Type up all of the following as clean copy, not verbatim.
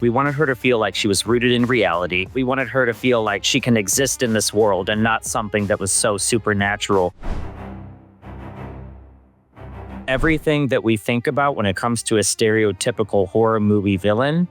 We wanted her to feel like she was rooted in reality. We wanted her to feel like she can exist in this world and not something that was so supernatural. Everything that we think about when it comes to a stereotypical horror movie villain,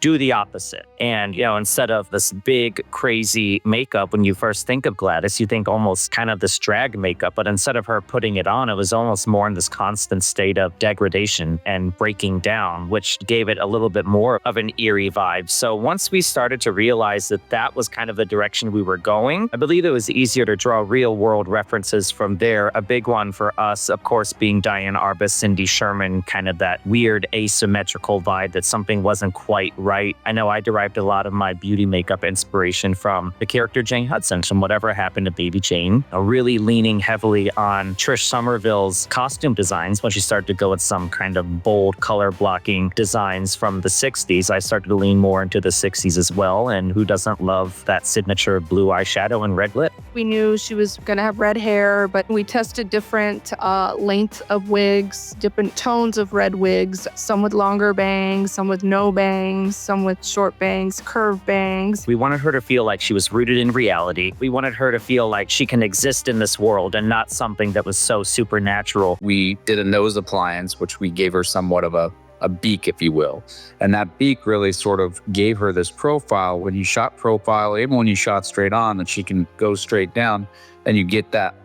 do the opposite. And, instead of this big, crazy makeup, when you first think of Gladys, you think almost kind of this drag makeup. But instead of her putting it on, it was almost more in this constant state of degradation and breaking down, which gave it a little bit more of an eerie vibe. So once we started to realize that that was kind of the direction we were going, I believe it was easier to draw real world references from there. A big one for us, of course, being Diane Arbus, Cindy Sherman, kind of that weird asymmetrical vibe that something wasn't quite right. I know I derived a lot of my beauty makeup inspiration from the character Jane Hudson, from Whatever Happened to Baby Jane, really leaning heavily on Trish Summerville's costume designs. When she started to go with some kind of bold color blocking designs from the 60s, I started to lean more into the 60s as well. And who doesn't love that signature blue eyeshadow and red lip? We knew she was going to have red hair, but we tested different lengths of wigs, different tones of red wigs, some with longer bangs, some with no bangs, some with short bangs, curved bangs. We wanted her to feel like she was rooted in reality. We wanted her to feel like she can exist in this world and not something that was so supernatural. We did a nose appliance, which we gave her somewhat of a beak, if you will. And that beak really sort of gave her this profile. When you shot profile, even when you shot straight on, that she can go straight down and you get that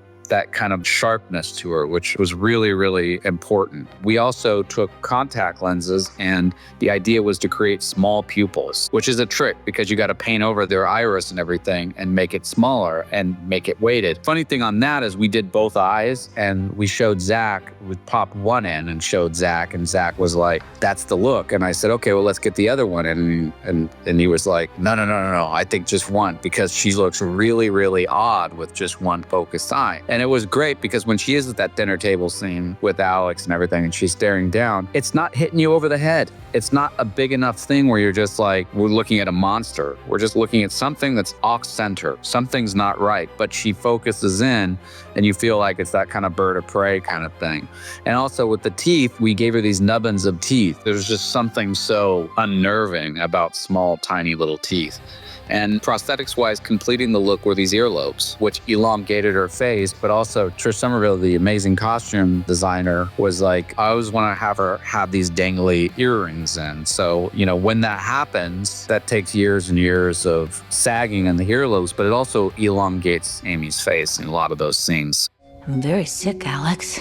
kind of sharpness to her, which was really, really important. We also took contact lenses, and the idea was to create small pupils, which is a trick because you got to paint over their iris and everything and make it smaller and make it weighted. Funny thing on that is we did both eyes, and we showed Zach. We popped one in and showed Zach, and Zach was like, that's the look. And I said, okay, well, let's get the other one in. And he was like, no, I think just one, because she looks really, really odd with just one focused eye. And it was great because when she is at that dinner table scene with Alex and everything and she's staring down, it's not hitting you over the head. It's not a big enough thing where you're just like, we're looking at a monster. We're just looking at something that's off center. Something's not right, but she focuses in and you feel like it's that kind of bird of prey kind of thing. And also with the teeth, we gave her these nubbins of teeth. There's just something so unnerving about small, tiny little teeth. And prosthetics-wise, completing the look were these earlobes, which elongated her face, but also Trish Summerville, the amazing costume designer, was like, I always want to have her have these dangly earrings in. So, when that happens, that takes years and years of sagging in the earlobes, but it also elongates Amy's face in a lot of those scenes. I'm very sick, Alex.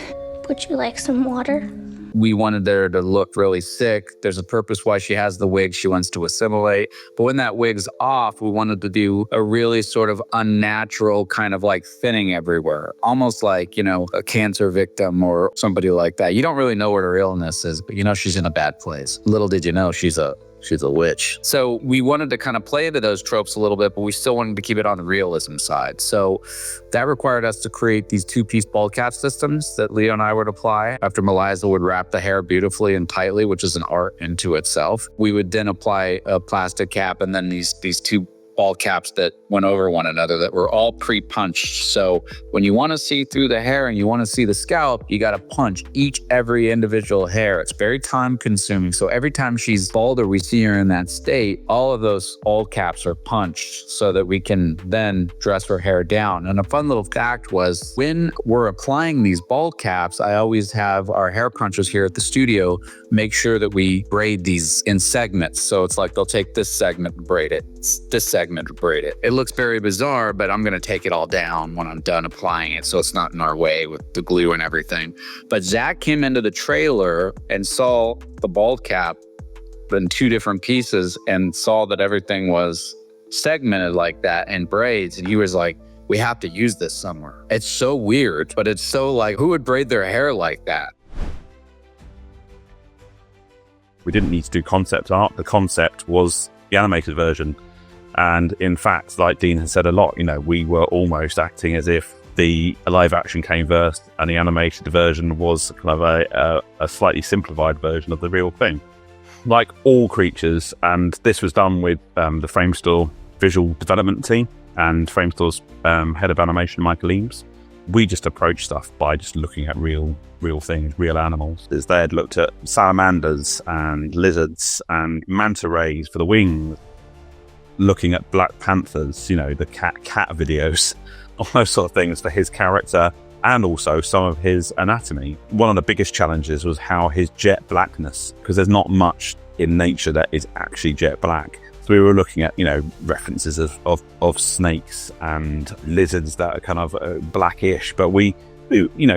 Would you like some water? We wanted her to look really sick. There's a purpose why she has the wig. She wants to assimilate. But when that wig's off, we wanted to do a really sort of unnatural kind of like thinning everywhere. Almost like, a cancer victim or somebody like that. You don't really know what her illness is, but she's in a bad place. Little did you know she's a witch. So we wanted to kind of play into those tropes a little bit, but we still wanted to keep it on the realism side. So that required us to create these two-piece bald cap systems that Leo and I would apply. After Meliza would wrap the hair beautifully and tightly, which is an art into itself. We would then apply a plastic cap and then these two bald caps that went over one another that were all pre-punched. So when you want to see through the hair and you want to see the scalp, you got to punch every individual hair. It's very time consuming. So every time she's bald or we see her in that state, all of those bald caps are punched so that we can then dress her hair down. And a fun little fact was when we're applying these bald caps, I always have our hair punchers here at the studio make sure that we braid these in segments. So it's like they'll take this segment and braid it, this segment and braid it. It looks very bizarre, but I'm going to take it all down when I'm done applying it so it's not in our way with the glue and everything. But Zach came into the trailer and saw the bald cap in two different pieces and saw that everything was segmented like that in braids. And he was like, we have to use this somewhere. It's so weird, but it's so like, who would braid their hair like that? We didn't need to do concept art. The concept was the animated version. And in fact, like Dean has said a lot, we were almost acting as if the live action came first and the animated version was kind of a slightly simplified version of the real thing. Like all creatures, and this was done with the Framestore visual development team and Framestore's head of animation, Michael Eames. we just approach stuff by just looking at real things, real animals. They had looked at salamanders and lizards and manta rays for the wings, looking at black panthers, the cat videos, all those sort of things for his character, and also some of his anatomy. One of the biggest challenges was how his jet blackness, because there's not much in nature that is actually jet black. So we were looking at, references of snakes and lizards that are kind of blackish, but we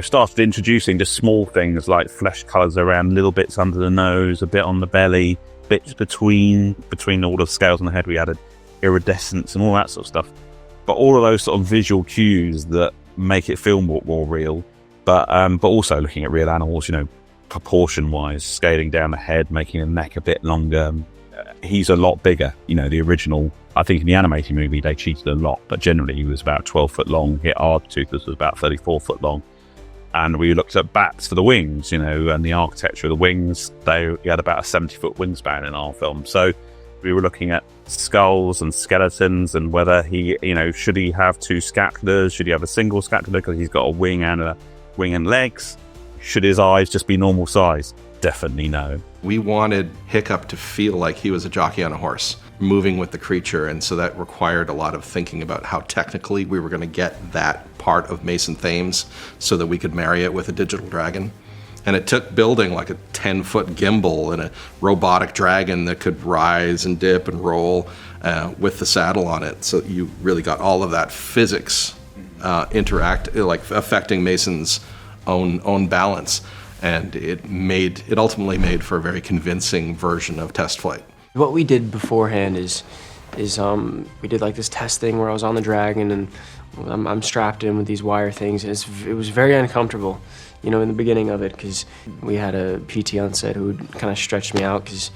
started introducing just small things like flesh colors around little bits under the nose, a bit on the belly, bits between all the scales on the head. We added iridescence and all that sort of stuff. But all of those sort of visual cues that make it feel more real, but also looking at real animals, proportion-wise, scaling down the head, making the neck a bit longer. He's a lot bigger. The original, I think in the animated movie, they cheated a lot, but generally he was about 12 foot long. Our Toothless was about 34 foot long. And we looked at bats for the wings, and the architecture of the wings. He had about a 70-foot wingspan in our film. So we were looking at skulls and skeletons and whether he, should he have two scapulars? Should he have a single scapula because he's got a wing and legs? Should his eyes just be normal size? Definitely no. We wanted Hiccup to feel like he was a jockey on a horse, moving with the creature, and so that required a lot of thinking about how technically we were going to get that part of Mason Thames so that we could marry it with a digital dragon. And it took building like a 10-foot gimbal and a robotic dragon that could rise and dip and roll with the saddle on it. So you really got all of that physics affecting Mason's own balance. And it ultimately made for a very convincing version of test flight. What we did beforehand is we did like this test thing where I was on the dragon and I'm strapped in with these wire things. It was very uncomfortable, in the beginning of it, because we had a PT on set who kind of stretched me out because,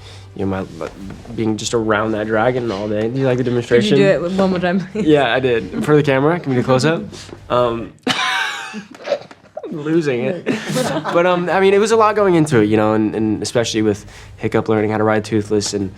being just around that dragon all day. Do you like the demonstration? Did you do it one more time? Yeah, I did. In front of the camera. Can we do a close-up? Losing it. But it was a lot going into it, and especially with Hiccup learning how to ride Toothless and,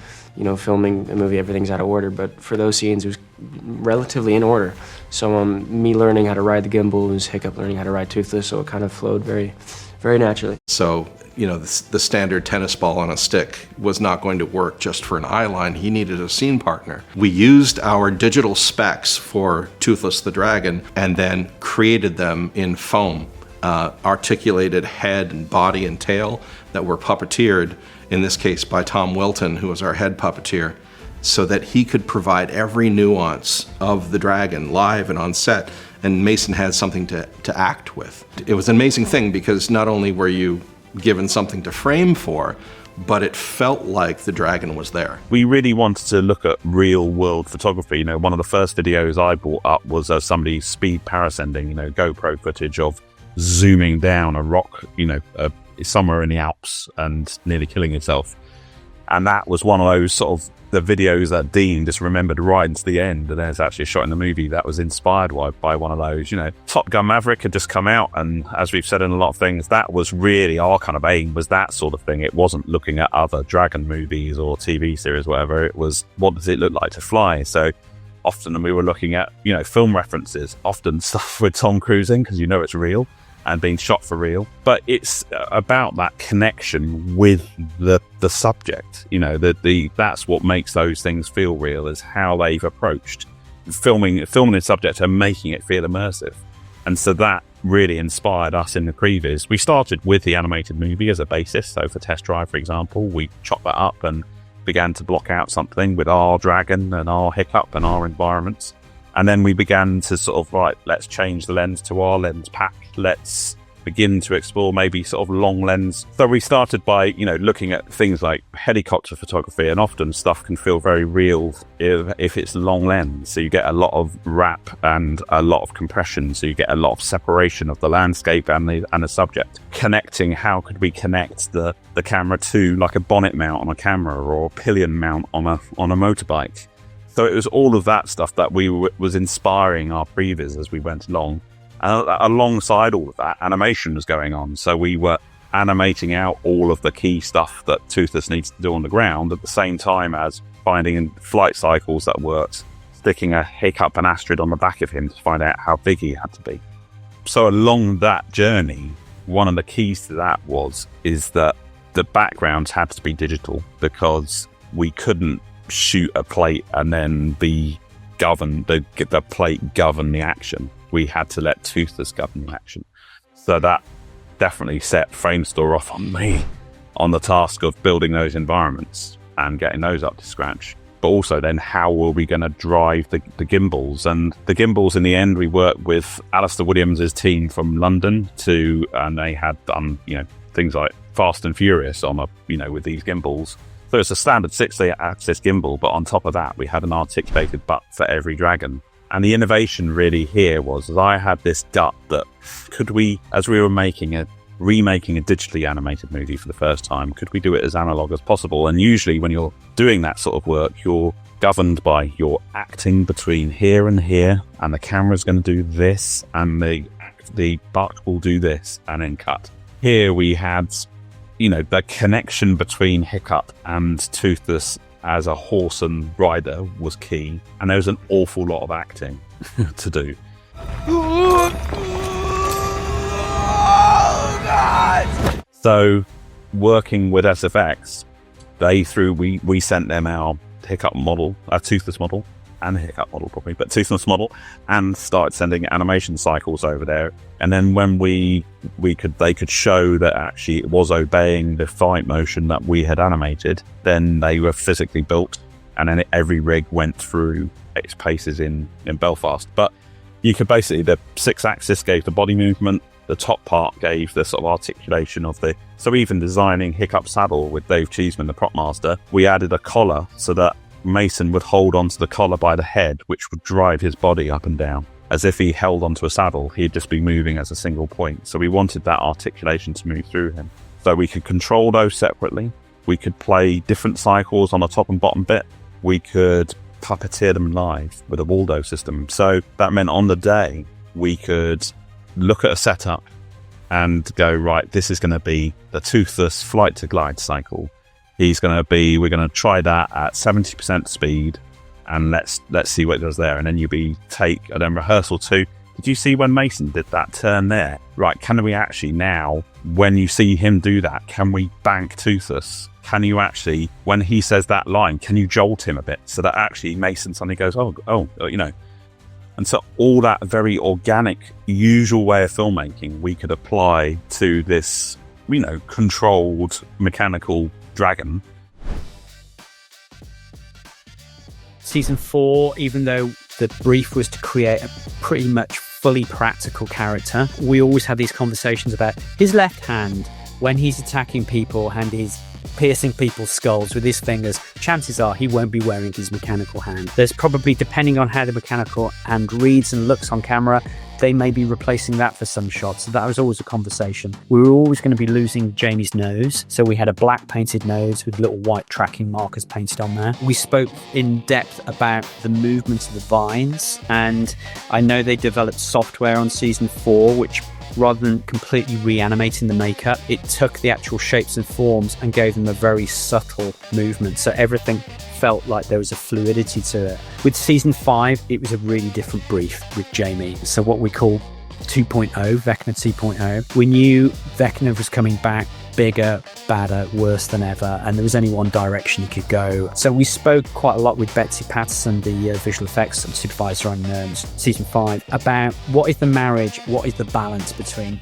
filming a movie, everything's out of order. But for those scenes, it was relatively in order. So me learning how to ride the gimbal was Hiccup learning how to ride Toothless, so it kind of flowed very, very naturally. So, the standard tennis ball on a stick was not going to work just for an eye line. He needed a scene partner. We used our digital specs for Toothless the Dragon and then created them in foam. Articulated head and body and tail that were puppeteered, in this case by Tom Wilton, who was our head puppeteer, so that he could provide every nuance of the dragon live and on set, and Mason had something to act with. It was an amazing thing because not only were you given something to frame for, but it felt like the dragon was there. We really wanted to look at real world photography. One of the first videos I brought up was somebody speed parascending, GoPro footage of zooming down a rock, somewhere in the Alps and nearly killing himself. And that was one of those sort of the videos that Dean just remembered right into the end. And there's actually a shot in the movie that was inspired by one of those. Top Gun Maverick had just come out, and as we've said in a lot of things, that was really our kind of aim, was that sort of thing. It wasn't looking at other dragon movies or TV series, whatever. It was, what does it look like to fly? So often we were looking at, film references, often stuff with Tom Cruise in, because it's real and being shot for real. But it's about that connection with the subject. That's what makes those things feel real, is how they've approached filming the subject and making it feel immersive. And so that really inspired us in the previs. We started with the animated movie as a basis. So for Test Drive, for example, we chopped that up and began to block out something with our dragon and our Hiccup and our environments. And then we began to sort of, let's change the lens to our lens pack. Let's begin to explore maybe sort of long lens. So we started by, looking at things like helicopter photography, and often stuff can feel very real if it's long lens. So you get a lot of wrap and a lot of compression. So you get a lot of separation of the landscape and the subject. Connecting, how could we connect the camera to like a bonnet mount on a camera or a pillion mount on a motorbike? So it was all of that stuff that was inspiring our previs as we went along. And alongside all of that, animation was going on. So we were animating out all of the key stuff that Toothless needs to do on the ground at the same time as finding flight cycles that worked, sticking a Hiccup and Astrid on the back of him to find out how big he had to be. So along that journey, one of the keys to that is that the backgrounds had to be digital, because we couldn't shoot a plate and then be governed, the plate govern the action. We had to let Toothless govern the action. So that definitely set Framestore off on the task of building those environments and getting those up to scratch. But also then, how were we going to drive the gimbals? And the gimbals, in the end, we worked with Alistair Williams' team from London and they had done, things like Fast and Furious on with these gimbals. So it's a standard 6-axis gimbal, but on top of that, we had an articulated butt for every dragon. And the innovation really here was that I had this gut that could we, as we were remaking a digitally animated movie for the first time, could we do it as analog as possible? And usually when you're doing that sort of work, you're governed by your acting between here and here, and the camera's going to do this, and the buck will do this, and then cut. Here we had, the connection between Hiccup and Toothless as a horse and rider was key, and there was an awful lot of acting to do. So working with SFX, we sent them our Hiccup model, our Toothless model, and Hiccup model probably, but Toothless model, and started sending animation cycles over there. And then when they could show that actually it was obeying the fight motion that we had animated, then they were physically built, and then every rig went through its paces in Belfast. But you could basically, the 6-axis gave the body movement, the top part gave the sort of articulation of so even designing Hiccup saddle with Dave Cheeseman, the prop master, we added a collar so that Mason would hold onto the collar by the head, which would drive his body up and down. As if he held onto a saddle, he'd just be moving as a single point. So we wanted that articulation to move through him. So we could control those separately. We could play different cycles on the top and bottom bit. We could puppeteer them live with a Waldo system. So that meant on the day, we could look at a setup and go, right, this is going to be the Toothless flight to glide cycle. We're going to try that at 70% speed, and let's see what it does there. And then and then rehearsal 2. Did you see when Mason did that turn there? Right, can we actually now, when you see him do that, can we bank Toothless? Can you actually, when he says that line, can you jolt him a bit so that actually Mason suddenly goes, And so all that very organic, usual way of filmmaking we could apply to this, controlled mechanical dragon. Season 4, even though the brief was to create a pretty much fully practical character, we always had these conversations about his left hand when he's attacking people and he's piercing people's skulls with his fingers. Chances are he won't be wearing his mechanical hand. There's probably, depending on how the mechanical hand reads and looks on camera, they may be replacing that for some shots. So that was always a conversation. We were always going to be losing Jamie's nose. So we had a black painted nose with little white tracking markers painted on there. We spoke in depth about the movements of the vines. And I know they developed software on season 4, which rather than completely reanimating the makeup, it took the actual shapes and forms and gave them a very subtle movement. So everything felt like there was a fluidity to it. With season 5, it was a really different brief with Jamie. So what we call 2.0, Vecna 2.0. We knew Vecna was coming back bigger, badder, worse than ever, and there was only one direction he could go. So we spoke quite a lot with Betsy Patterson, the visual effects supervisor on season 5, about what is the marriage, what is the balance between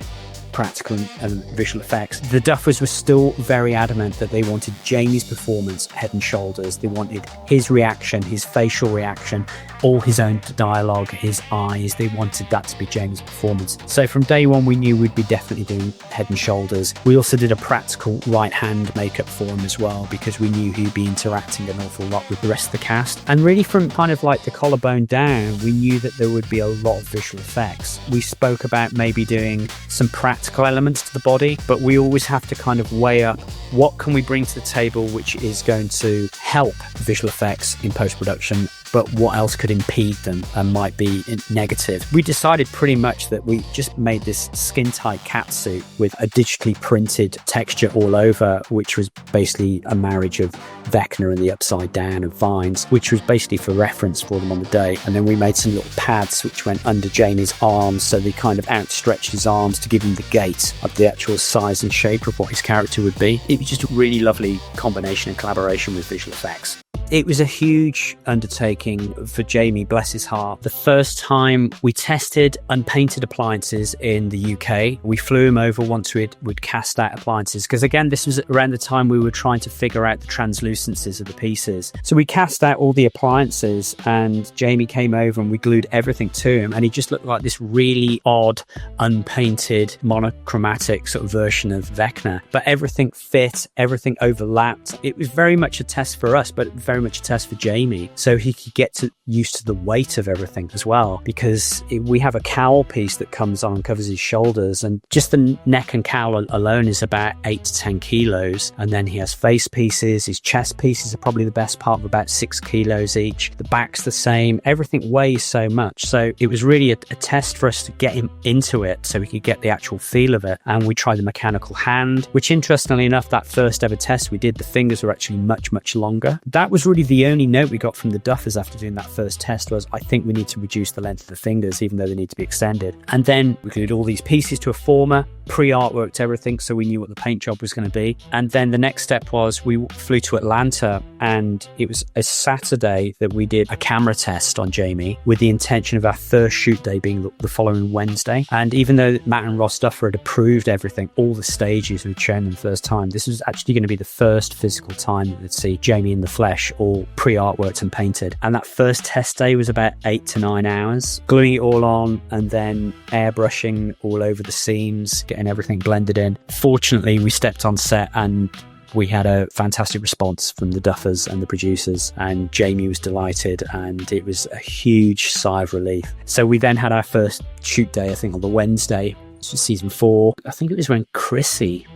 practical and visual effects. The Duffers were still very adamant that they wanted Jamie's performance head and shoulders. They wanted his reaction, his facial reaction, all his own dialogue, his eyes. They wanted that to be Jamie's performance. So from day one, we knew we'd be definitely doing head and shoulders. We also did a practical right hand makeup for him as well, because we knew he'd be interacting an awful lot with the rest of the cast. And really from kind of like the collarbone down, we knew that there would be a lot of visual effects. We spoke about maybe doing some practical elements to the body, but we always have to kind of weigh up what can we bring to the table which is going to help visual effects in post-production, but what else could impede them and might be negative. We decided pretty much that we just made this skin-tight cat suit with a digitally printed texture all over, which was basically a marriage of Vecna and the Upside Down and Vines, which was basically for reference for them on the day. And then we made some little pads which went under Jamie's arms, so they kind of outstretched his arms to give him the gait of the actual size and shape of what his character would be. It was just a really lovely combination and collaboration with visual effects. It was a huge undertaking for Jamie, bless his heart. The first time we tested unpainted appliances in the UK, we flew him over once we'd cast out appliances, because again, this was around the time we were trying to figure out the translucencies of the pieces. So we cast out all the appliances and Jamie came over and we glued everything to him, and he just looked like this really odd, unpainted, monochromatic sort of version of Vecna. But everything fit, everything overlapped. It was very much a test for us, but very much a test for Jamie, so he could get used to the weight of everything as well, because we have a cowl piece that comes on, covers his shoulders, and just the neck and cowl alone is about 8 to 10 kilos. And then he has face pieces, his chest pieces are probably the best part of about 6 kilos each. The back's the same, everything weighs so much. So it was really a test for us to get him into it so we could get the actual feel of it. And we tried the mechanical hand, which interestingly enough, that first ever test we did, the fingers were actually much longer. That was really the only note we got from the duffers after doing that first test was, I think we need to reduce the length of the fingers, even though they need to be extended. And then we glued all these pieces to a former, pre-artworked everything, so we knew what the paint job was going to be. And then the next step was we flew to Atlanta, and it was a Saturday that we did a camera test on Jamie with the intention of our first shoot day being the following Wednesday. And even though Matt and Ross Duffer had approved everything, all the stages we'd shown them the first time, this was actually going to be the first physical time that they'd see Jamie in the flesh, all pre-artworked and painted. And that first test day was about 8 to 9 hours, gluing it all on and then airbrushing all over the seams, getting everything blended in. Fortunately, we stepped on set and we had a fantastic response from the duffers and the producers, and Jamie was delighted, and it was a huge sigh of relief. So we then had our first shoot day, I think on the Wednesday, season 4. I think it was when Chrissy,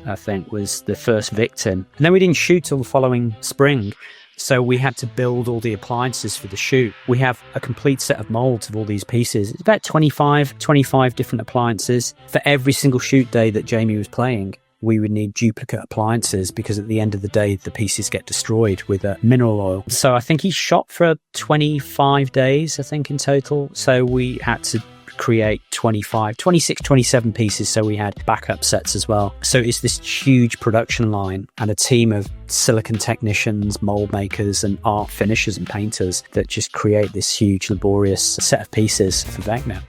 was the first victim. And then we didn't shoot till the following spring. So we had to build all the appliances for the shoot. We have a complete set of molds of all these pieces. It's about 25 different appliances. For every single shoot day that Jamie was playing, we would need duplicate appliances, because at the end of the day, the pieces get destroyed with mineral oil. So I think he shot for 25 days, I think, in total. So we had to create 26, 27 pieces, so we had backup sets as well. So it's this huge production line and a team of silicon technicians, mold makers and art finishers and painters that just create this huge laborious set of pieces for Vecna.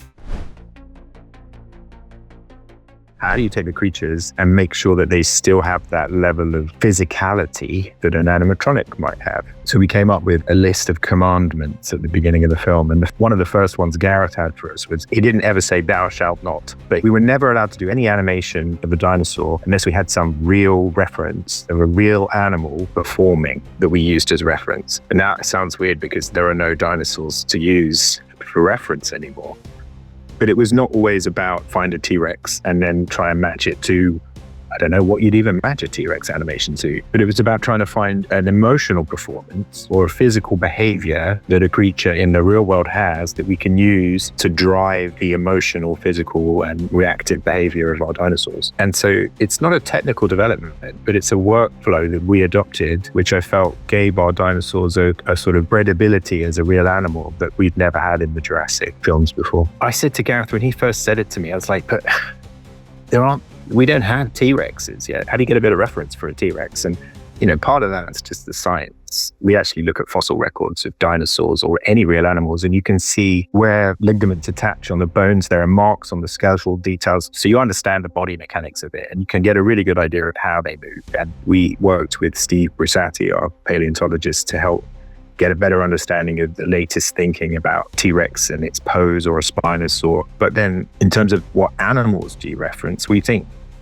How do you take the creatures and make sure that they still have that level of physicality that an animatronic might have? So we came up with a list of commandments at the beginning of the film. And one of the first ones Gareth had for us was, he didn't ever say, "Thou shalt not." But we were never allowed to do any animation of a dinosaur unless we had some real reference of a real animal performing that we used as reference. And now it sounds weird because there are no dinosaurs to use for reference anymore. But it was not always about find a T-Rex and then try and match it to, I don't know what you'd even match a T-Rex animation to. But it was about trying to find an emotional performance or a physical behavior that a creature in the real world has that we can use to drive the emotional, physical, and reactive behavior of our dinosaurs. And so it's not a technical development, but it's a workflow that we adopted, which I felt gave our dinosaurs a sort of credibility as a real animal that we'd never had in the Jurassic films before. I said to Gareth when he first said it to me, I was like, but we don't have T-Rexes yet. How do you get a bit of reference for a T-Rex? And, part of that's just the science. We actually look at fossil records of dinosaurs or any real animals, and you can see where ligaments attach on the bones. There are marks on the skeletal details. So you understand the body mechanics of it, and you can get a really good idea of how they move. And we worked with Steve Brissati, our paleontologist, to help get a better understanding of the latest thinking about T-Rex and its pose or a Spinosaur. But then in terms of what animals do you reference,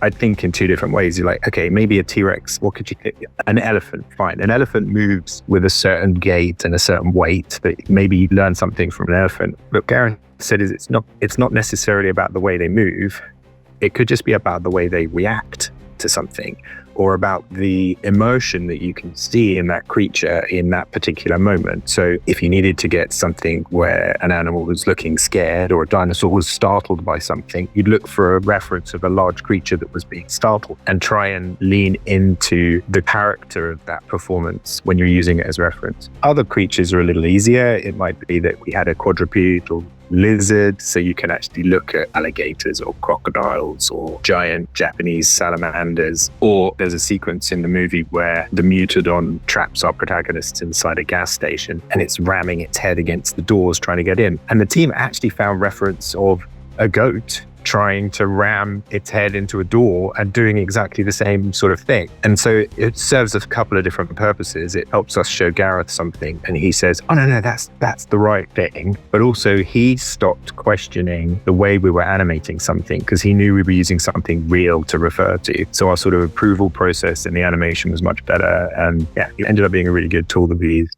I think in two different ways. You're like, okay, maybe a T-Rex, what could you think? An elephant, fine. An elephant moves with a certain gait and a certain weight that maybe you learn something from an elephant. But Garen said it's not necessarily about the way they move. It could just be about the way they react to something, or about the emotion that you can see in that creature in that particular moment. So if you needed to get something where an animal was looking scared or a dinosaur was startled by something, you'd look for a reference of a large creature that was being startled and try and lean into the character of that performance when you're using it as reference. Other creatures are a little easier. It might be that we had a quadrupedal lizard, so you can actually look at alligators or crocodiles or giant Japanese salamanders. Or there's a sequence in the movie where the Mutodon traps our protagonists inside a gas station and it's ramming its head against the doors trying to get in. And the team actually found reference of a goat trying to ram its head into a door and doing exactly the same sort of thing. And so it serves a couple of different purposes. It helps us show Gareth something and he says, oh no, that's the right thing. But also he stopped questioning the way we were animating something because he knew we were using something real to refer to. So our sort of approval process in the animation was much better. And yeah, it ended up being a really good tool that we used.